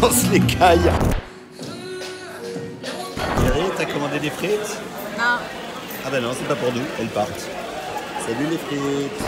On se les caille. Thierry, t'as commandé des frites? Non. Ah bah non, c'est pas pour nous, elles partent. Salut les frites.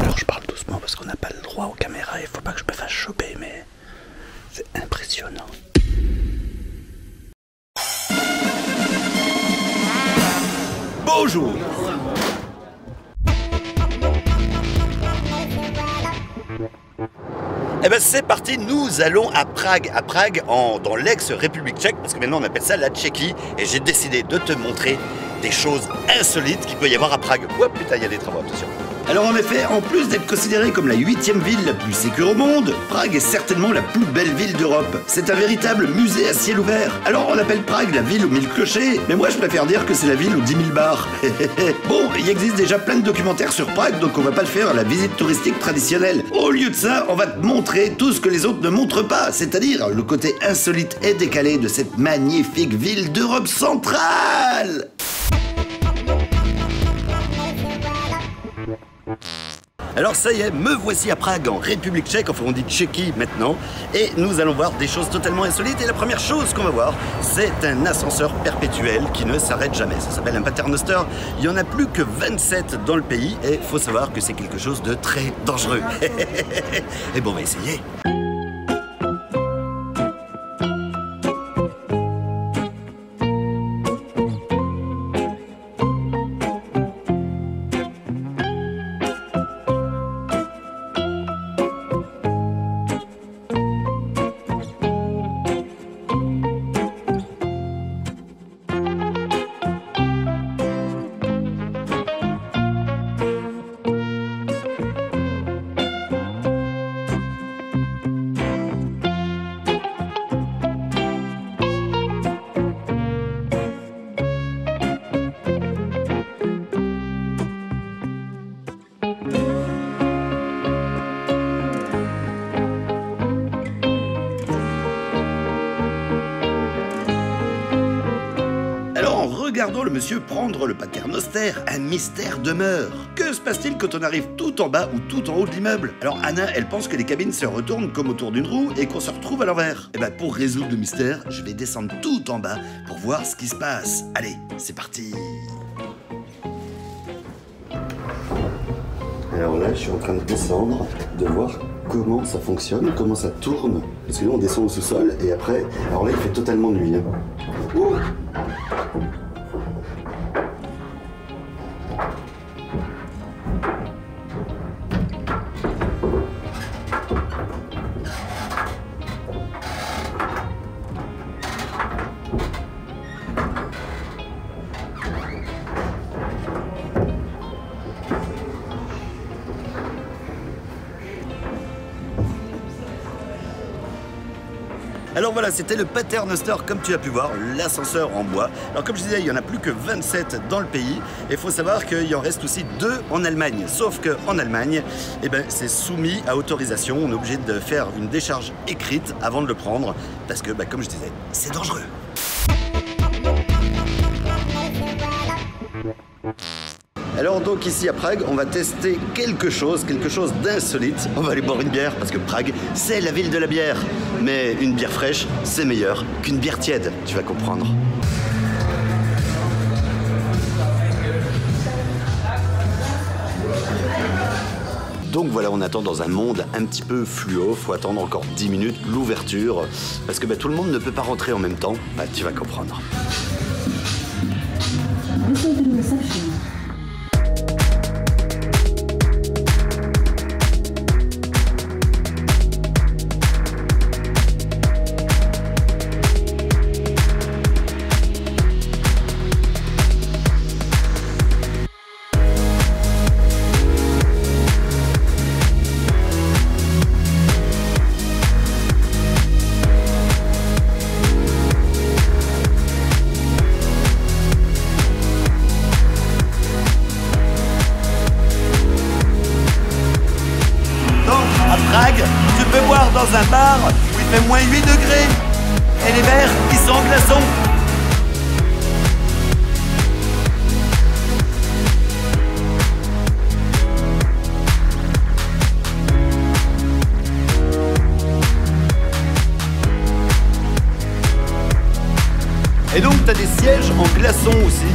Alors je parle doucement parce qu'on n'a pas le droit aux caméras, il faut pas que je me fasse choper, mais c'est impressionnant. Bonjour. Eh ben c'est parti, nous allons à Prague, dans l'ex-République tchèque, parce que maintenant on appelle ça la Tchéquie, et j'ai décidé de te montrer des choses insolites qu'il peut y avoir à Prague. Ouah putain, il y a des travaux, attention. Alors en effet, en plus d'être considérée comme la 8e ville la plus sécure au monde, Prague est certainement la plus belle ville d'Europe. C'est un véritable musée à ciel ouvert. Alors on appelle Prague la ville aux 1000 clochers, mais moi je préfère dire que c'est la ville aux 10 000 bars. Bon, il existe déjà plein de documentaires sur Prague, donc on va pas le faire à la visite touristique traditionnelle. Au lieu de ça, on va te montrer tout ce que les autres ne montrent pas, c'est-à-dire le côté insolite et décalé de cette magnifique ville d'Europe centrale. Alors ça y est, me voici à Prague, en République tchèque, enfin on dit Tchéquie maintenant, et nous allons voir des choses totalement insolites, et la première chose qu'on va voir, c'est un ascenseur perpétuel qui ne s'arrête jamais. Ça s'appelle un Paternoster, il n'y en a plus que 27 dans le pays, et faut savoir que c'est quelque chose de très dangereux. Et bon, on va essayer. Regardons le monsieur prendre le paternoster, un mystère demeure. Que se passe-t-il quand on arrive tout en bas ou tout en haut de l'immeuble? Alors Anna, elle pense que les cabines se retournent comme autour d'une roue et qu'on se retrouve à l'envers. Et ben pour résoudre le mystère, je vais descendre tout en bas pour voir ce qui se passe. Allez, c'est parti. Alors là, je suis en train de descendre, de voir comment ça fonctionne, comment ça tourne. Parce que là, on descend au sous-sol et après, alors là, il fait totalement nuit. Ouh. Alors voilà, c'était le Paternoster comme tu as pu voir, l'ascenseur en bois. Alors comme je disais, il n'y en a plus que 27 dans le pays. Et il faut savoir qu'il y en reste aussi 2 en Allemagne. Sauf qu'en Allemagne, eh ben, c'est soumis à autorisation. On est obligé de faire une décharge écrite avant de le prendre. Parce que, comme je disais, c'est dangereux. Alors donc ici à Prague, on va tester quelque chose d'insolite. On va aller boire une bière parce que Prague, c'est la ville de la bière. Mais une bière fraîche, c'est meilleur qu'une bière tiède, tu vas comprendre. Donc voilà, on attend dans un monde un petit peu fluo, faut attendre encore 10 minutes l'ouverture, parce que tout le monde ne peut pas rentrer en même temps, tu vas comprendre. Tu peux boire dans un bar où il fait moins 8 degrés et les verres ils sont en glaçons. Et donc t'as des sièges en glaçon aussi.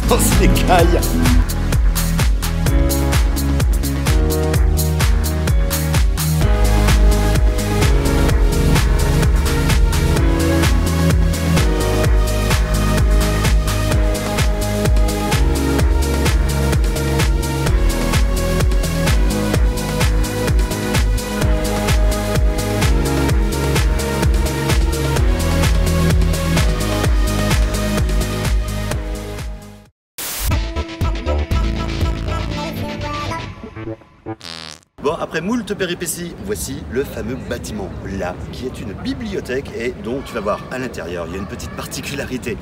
On se les caille. Bon, après moult péripéties, voici le fameux bâtiment là, qui est une bibliothèque et dont tu vas voir à l'intérieur, il y a une petite particularité.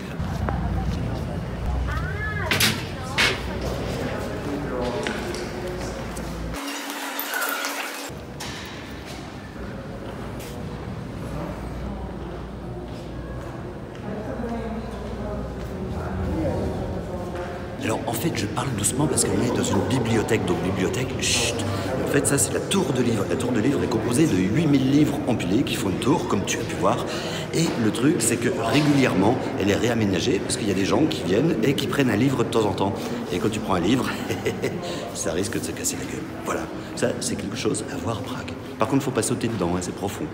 Alors en fait je parle doucement parce qu'on est dans une bibliothèque, donc bibliothèque, chut. En fait ça c'est la tour de livres. La tour de livres est composée de 8000 livres empilés qui font une tour comme tu as pu voir. Et le truc c'est que régulièrement elle est réaménagée parce qu'il y a des gens qui viennent et qui prennent un livre de temps en temps. Et quand tu prends un livre, ça risque de se casser la gueule. Voilà, ça c'est quelque chose à voir à Prague. Par contre faut pas sauter dedans, hein, c'est profond.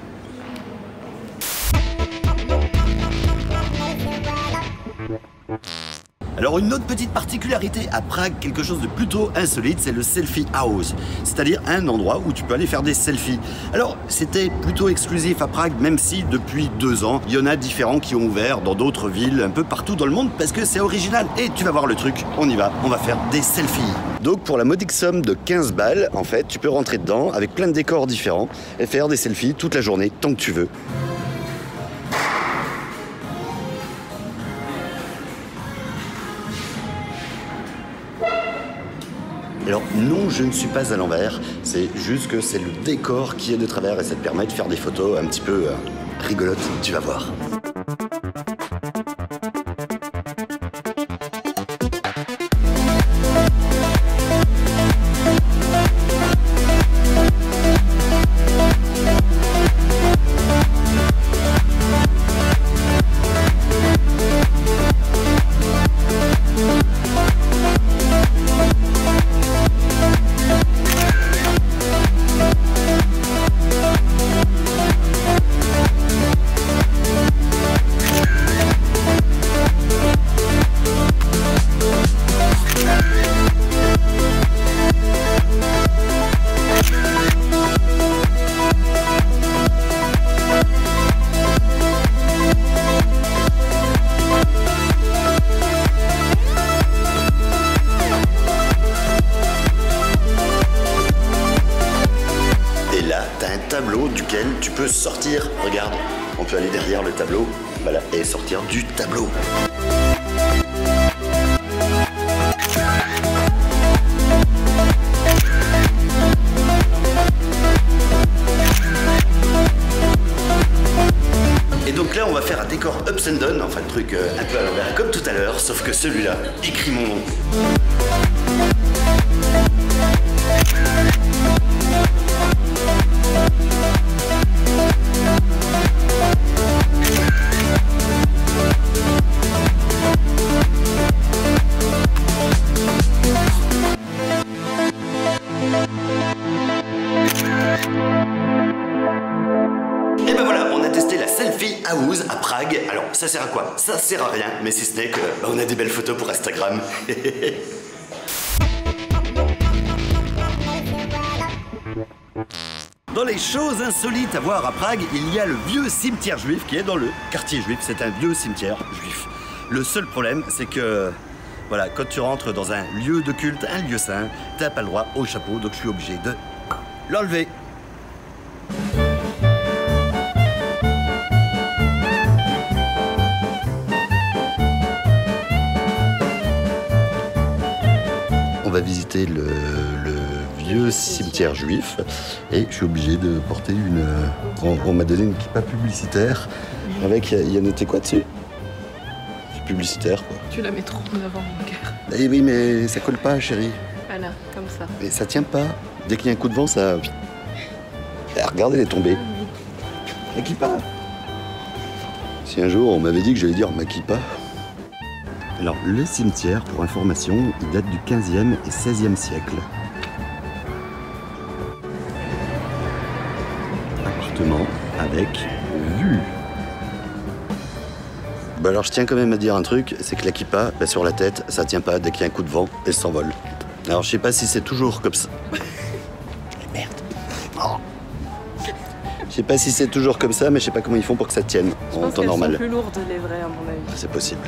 Alors une autre petite particularité à Prague, quelque chose de plutôt insolite, c'est le selfie house, c'est-à-dire un endroit où tu peux aller faire des selfies. Alors c'était plutôt exclusif à Prague, même si depuis 2 ans, il y en a différents qui ont ouvert dans d'autres villes, un peu partout dans le monde, parce que c'est original. Et tu vas voir le truc, on y va, on va faire des selfies. Donc pour la modique somme de 15 balles, en fait, tu peux rentrer dedans avec plein de décors différents et faire des selfies toute la journée, tant que tu veux. Alors non, je ne suis pas à l'envers, c'est juste que c'est le décor qui est de travers et ça te permet de faire des photos un petit peu rigolotes, tu vas voir. Tableau duquel tu peux sortir, regarde, on peut aller derrière le tableau, voilà, et sortir du tableau. Et donc là on va faire un décor ups and down, enfin le truc un peu à l'envers comme tout à l'heure, sauf que celui-là écrit mon nom. Et ben voilà, on a testé la selfie house à Prague. Alors ça sert à quoi? Ça sert à rien, mais si ce n'est que on a des belles photos pour Instagram. Dans les choses insolites à voir à Prague, il y a le vieux cimetière juif qui est dans le quartier juif. C'est un vieux cimetière juif. Le seul problème, c'est que voilà, quand tu rentres dans un lieu de culte, un lieu saint, t'as pas le droit au chapeau, donc je suis obligé de l'enlever. On va visiter le vieux cimetière juif et je suis obligé de porter une... On m'a donné une kippa publicitaire avec... Il y a noté quoi dessus? C'est publicitaire quoi. Tu la mets trop en avant mon cœur. Eh oui mais ça colle pas chérie. Voilà, comme ça. Mais ça tient pas. Dès qu'il y a un coup de vent ça... Ah, regarde elle est tombée. La kippa. Si un jour on m'avait dit que j'allais dire ma kippa. Alors le cimetière, pour information, il date du 15e et 16e siècle. Appartement avec vue. Bah alors je tiens quand même à dire un truc, c'est que la kippa, bah sur la tête, ça tient pas, dès qu'il y a un coup de vent, elle s'envole. Alors je sais pas si c'est toujours comme ça. Merde. Oh. Je sais pas si c'est toujours comme ça, mais je sais pas comment ils font pour que ça tienne en temps normal. Sont plus lourdes les vraies à mon avis. C'est possible.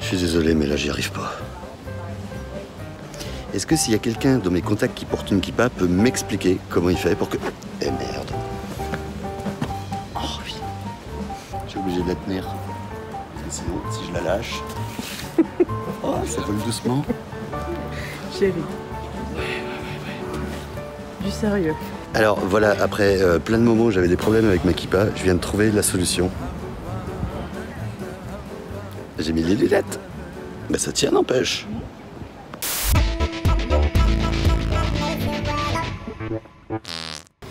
Je suis désolé, mais là j'y arrive pas. Est-ce que s'il y a quelqu'un dans mes contacts qui porte une kippa peut m'expliquer comment il fait pour que... Eh merde. Oh oui. Je suis obligé de la tenir. Parce que sinon, si je la lâche... Oh, ça vole doucement. Chérie. Du sérieux. Alors voilà, après plein de moments où j'avais des problèmes avec ma kippa, je viens de trouver la solution. J'ai mis les lunettes. Ben ça tient, n'empêche.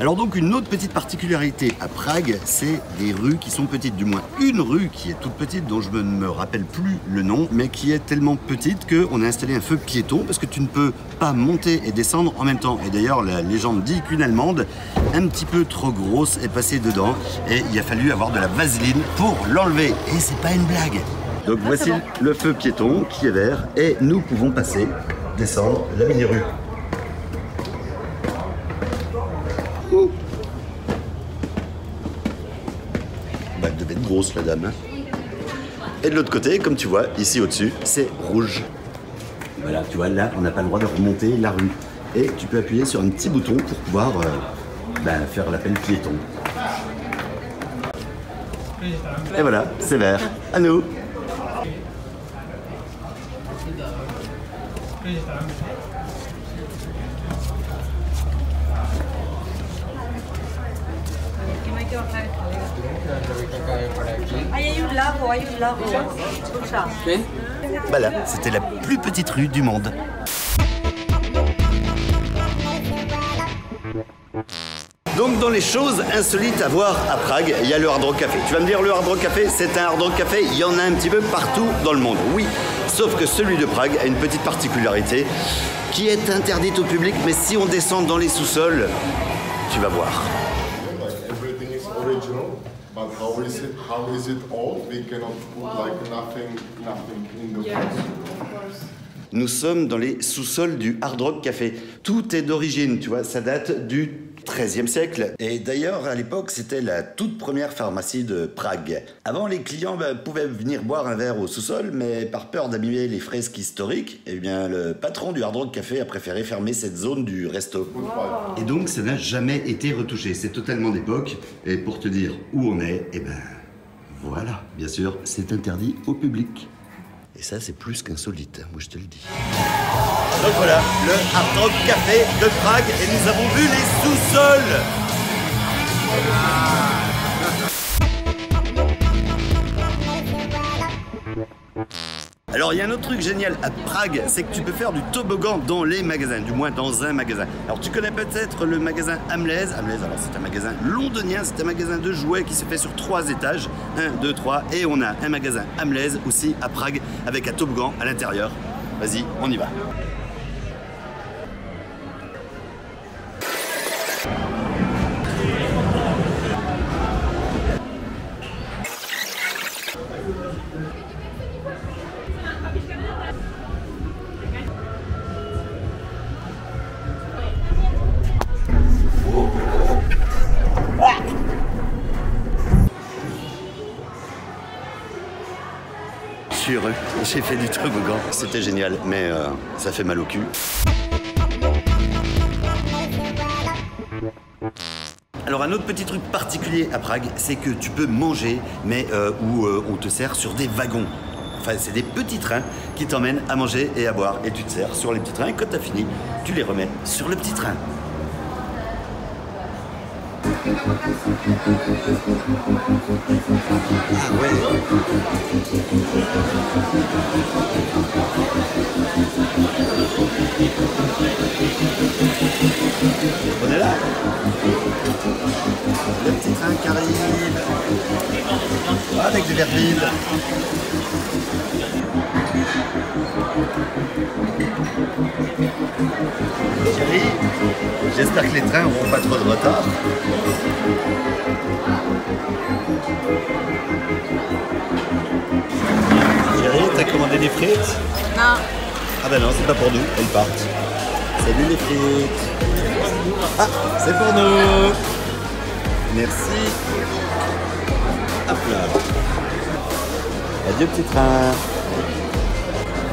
Alors donc une autre petite particularité à Prague, c'est des rues qui sont petites, du moins une rue qui est toute petite dont je ne me rappelle plus le nom, mais qui est tellement petite qu'on a installé un feu piéton parce que tu ne peux pas monter et descendre en même temps. Et d'ailleurs la légende dit qu'une Allemande un petit peu trop grosse est passée dedans et il a fallu avoir de la vaseline pour l'enlever. Et c'est pas une blague. Donc voici le feu piéton qui est vert et nous pouvons passer, descendre la mini-rue. Bah, elle devait être grosse la dame. Hein. Et de l'autre côté, comme tu vois, ici au-dessus, c'est rouge. Voilà, tu vois, là, on n'a pas le droit de remonter la rue. Et tu peux appuyer sur un petit bouton pour pouvoir faire l'appel piéton. Et voilà, c'est vert. À nous. Voilà, c'était la plus petite rue du monde. Donc dans les choses insolites à voir à Prague, il y a le Hard Rock Café. Tu vas me dire le Hard Rock Café, c'est un Hard Rock Café, il y en a un petit peu partout dans le monde. Oui, sauf que celui de Prague a une petite particularité qui est interdite au public, mais si on descend dans les sous-sols, tu vas voir. Everything is original, but how is it old? We cannot put like nothing in the house. Nous sommes dans les sous-sols du Hard Rock Café. Tout est d'origine, tu vois, ça date du XIIIe siècle. Et d'ailleurs, à l'époque, c'était la toute première pharmacie de Prague. Avant, les clients pouvaient venir boire un verre au sous-sol, mais par peur d'abîmer les fresques historiques, eh bien, le patron du Hard Rock Café a préféré fermer cette zone du resto. Wow. Et donc, ça n'a jamais été retouché. C'est totalement d'époque. Et pour te dire où on est, eh ben, voilà. Bien sûr, c'est interdit au public. Et ça, c'est plus qu'insolite, moi je te le dis. Donc voilà, le Hard Rock Café de Prague, et nous avons vu les sous-sols. Alors il y a un autre truc génial à Prague, c'est que tu peux faire du toboggan dans les magasins, du moins dans un magasin. Alors tu connais peut-être le magasin Hamleys. Hamleys, alors c'est un magasin londonien, c'est un magasin de jouets qui se fait sur 3 étages, 1, 2, 3, et on a un magasin Hamleys aussi à Prague avec un toboggan à l'intérieur. Vas-y, on y va. Je suis heureux, j'ai fait du toboggan, c'était génial, mais ça fait mal au cul. Alors un autre petit truc particulier à Prague, c'est que tu peux manger, mais où on te sert sur des wagons. Enfin, c'est des petits trains qui t'emmènent à manger et à boire. Et tu te sers sur les petits trains, et quand tu as fini, tu les remets sur le petit train. Ah ouais. Liverville. Chérie, j'espère que les trains n'auront pas trop de retard. Chérie, t'as commandé des frites? Non. Ah ben non, c'est pas pour nous, elles partent. Salut les frites. Ah, c'est pour nous. Merci. Hop là. Adieu petit train.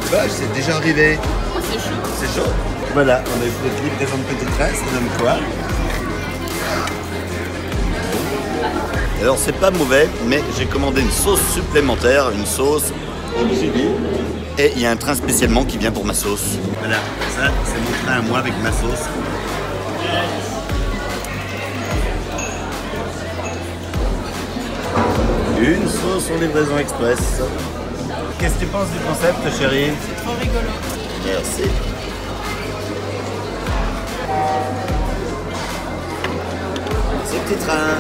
Bah, c'est déjà arrivé. Oh, c'est chaud. C'est chaud. Voilà, on a eu notre livraison de petit train, ça donne quoi? Alors c'est pas mauvais, mais j'ai commandé une sauce supplémentaire, une sauce au chili. Et il y a un train spécialement qui vient pour ma sauce. Voilà, ça c'est mon train à moi avec ma sauce. Une sauce en livraison express. Qu'est-ce que tu penses du concept, chérie? C'est trop rigolo. Merci. C'est le petit train.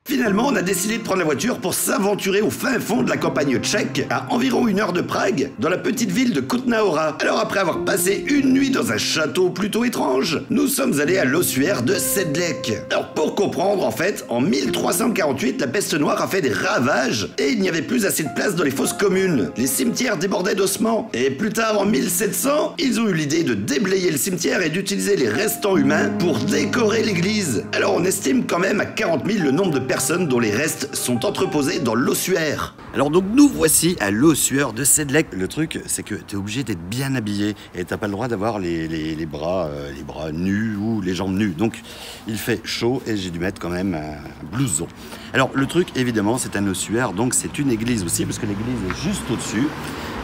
Finalement, on a décidé de prendre la voiture pour s'aventurer au fin fond de la campagne tchèque, à environ 1 heure de Prague, dans la petite ville de Kutná Hora. Alors après avoir passé une nuit dans un château plutôt étrange, nous sommes allés à l'ossuaire de Sedlec. Alors pour comprendre, en fait, en 1348, la peste noire a fait des ravages et il n'y avait plus assez de place dans les fosses communes. Les cimetières débordaient d'ossements. Et plus tard, en 1700, ils ont eu l'idée de déblayer le cimetière et d'utiliser les restants humains pour décorer l'église. Alors on estime quand même à 40 000 le nombre de personnes dont les restes sont entreposés dans l'ossuaire. Alors donc nous voici à l'ossuaire de Sedlec. Le truc c'est que t'es obligé d'être bien habillé et t'as pas le droit d'avoir les bras nus ou les jambes nues. Donc il fait chaud et j'ai dû mettre quand même un blouson. Alors le truc évidemment c'est un ossuaire, donc c'est une église aussi parce que l'église est juste au-dessus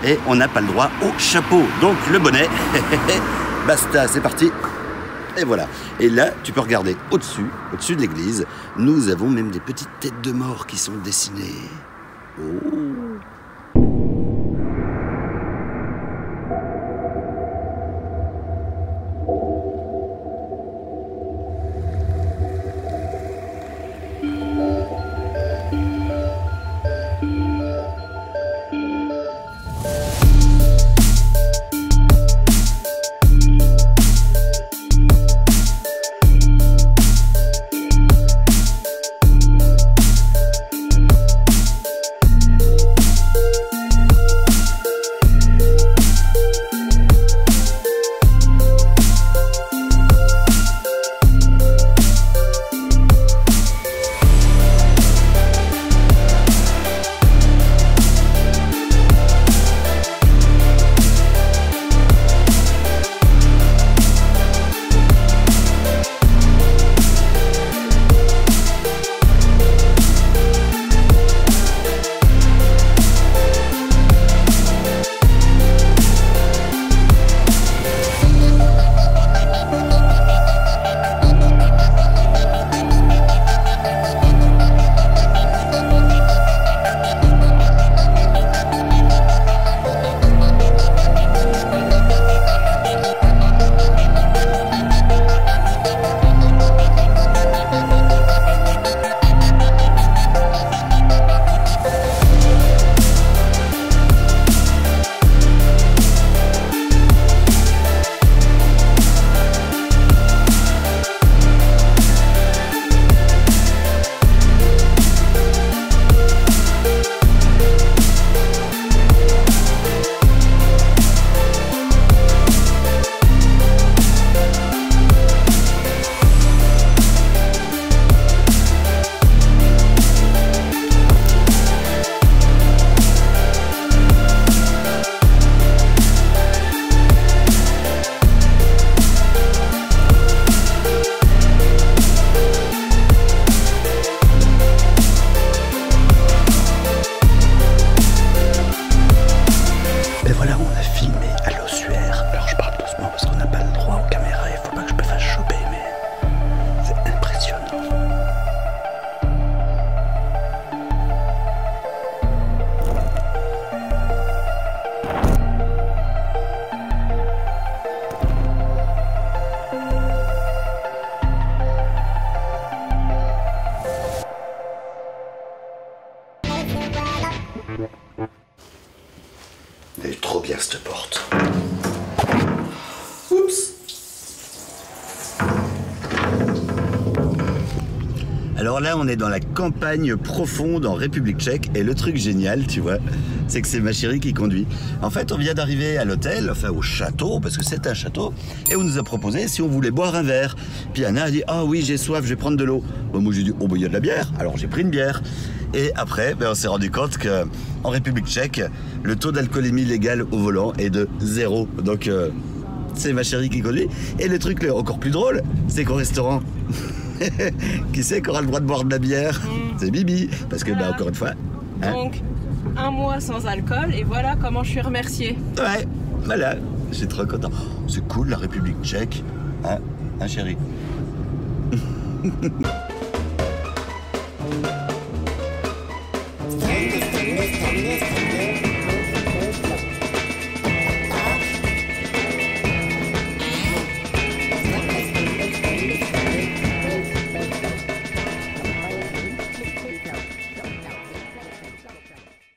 et on n'a pas le droit au chapeau. Donc le bonnet, basta, c'est parti. Et voilà. Et là, tu peux regarder au-dessus de l'église. Nous avons même des petites têtes de mort qui sont dessinées. Oh. Elle est trop bien cette porte. Oups. Alors là, on est dans la campagne profonde en République tchèque et le truc génial, tu vois, c'est que c'est ma chérie qui conduit. En fait, on vient d'arriver à l'hôtel, enfin au château, parce que c'est un château, et on nous a proposé si on voulait boire un verre. Puis Anna a dit « Ah oui, j'ai soif, je vais prendre de l'eau. » Moi j'ai dit « Oh, bah, il y a de la bière. » Alors j'ai pris une bière. Et après, on s'est rendu compte qu'en République tchèque, le taux d'alcoolémie légale au volant est de 0. Donc c'est ma chérie qui conduit. Et le truc encore plus drôle, c'est qu'au restaurant, qui c'est qui aura le droit de boire de la bière? C'est Bibi. Parce que, Voilà. encore une fois... Hein, Donc, un mois sans alcool et voilà comment je suis remerciée. ouais, voilà. Je suis trop content. Oh, c'est cool, la République tchèque. Hein, chérie? Ständig, ständig, ständig, ständig.